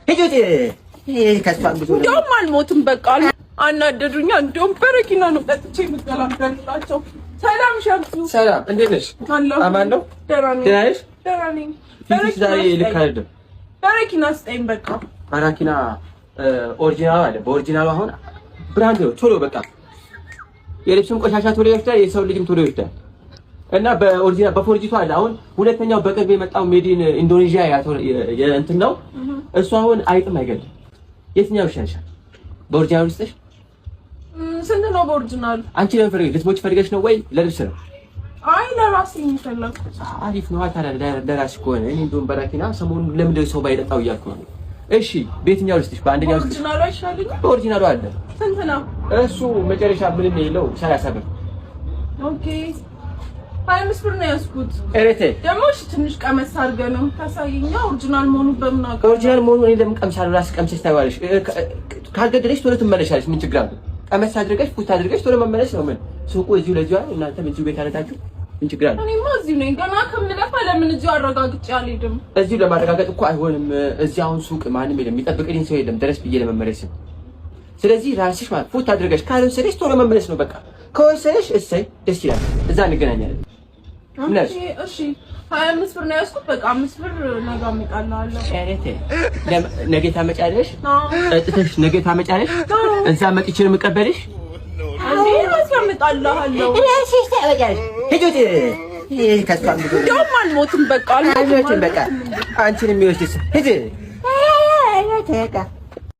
ሂጂት ከስፋም ብዙ እንደውም አልሞትም በቃ አናደዱኛ። እንደውም በረኪና ነው ጠጥቼ የምገላገልላቸው። ሰላም ሸምሱ። ሰላም እንዴት ነሽ? አማን ነው? ደህና ነሽ? ደህና ነኝ። ዛሬ ልክ አይደለም። በረኪና ስጠኝ በቃ። በረኪና ኦሪጂናል አለ። በኦሪጂናሉ አሁን ብራንድ ነው። ቶሎ በቃ የልብስም ቆሻሻ ቶሎ ይወስዳል፣ የሰው ልጅም ቶሎ ይወስዳል። እና በኦሪጂናል በፎርጂቱ አለ። አሁን ሁለተኛው በቅርብ የመጣው ሜዲን ኢንዶኔዥያ እንትን ነው እሱ። አሁን አይጥም አይገድም። የትኛው ይሻልሻል? በኦሪጂናሉ ልስጥሽ? ስንት ነው በኦሪጂናሉ? አንቺ ለምን ልትሞች ፈልገሽ ነው ወይ ለልብስ ነው? አይ ለራሴ የሚፈልኩት። አሪፍ ነው ታዲያ ለራስሽ ከሆነ እኔ እንደውም በረኪና ሰሞኑን ለምንድን ሰው ባይጠጣው እያልኩ ነው። እሺ በየትኛው ልስጥሽ? በአንደኛው ልስጥሽ? በኦሪጂናሉ አይሻልኝም? በኦሪጂናሉ አለ። ስንት ነው እሱ? መጨረሻ ምንም የለው 30 ብር። ኦኬ 25 ብር ነው ያዝኩት። እረቴ ደግሞ እሺ ትንሽ ቀመስ አድርገህ ነው ታሳየኛ። ኦሪጂናል መሆኑን በምን አውቀው? ኦሪጂናል መሆኑን እኔ ለምን ቀምሳለሁ? ራስሽ ቀምሰሽ ታይዋለሽ። ካልገደለሽ ቶሎ ትመለሻለሽ። ምን ችግር አለ? ቀመስ አድርገሽ ፉት አድርገሽ ቶሎ መመለስ ነው። ምን ሱቁ እዚሁ ለዚሁ አይደል? እናንተም እዚሁ ቤት አለታችሁ። ምን ችግር አለ? እኔማ እዚሁ ነኝ። ገና ከምለፋ ለምን እዚሁ አረጋግጬ አልሄድም? እዚሁ ለማረጋገጥ እኮ አይሆንም። እዚህ አሁን ሱቅ ማንም የለም፣ የሚጠብቅልኝ ሰው የለም ድረስ ብዬ ለመመለስ ነው። ስለዚህ ራስሽ ማለት ፉት አድርገሽ ካልወሰደሽ ቶሎ መመለስ ነው በቃ። ከወሰደሽ እሰይ ደስ ይላል። እዛ እንገናኛለን። እሺ 25 ብር ነው ያዝኩት። በቃ 5 ብር ነገ አመጣልሃለሁ። እረቴ ነገ ታመጫለሽ? ጠጥተሽ ነገ ታመጫለሽ? እዛ መጥቼ ነው የምቀበልሽ። አንዴ ራሴ አመጣልሃለሁ። እሺ ታመጫለሽ። ሂጂት ከስፋም ብዙ እንደውም አልሞትም በቃ። አልሞትም በቃ። አንቺን የሚወስድስ ሂጂ።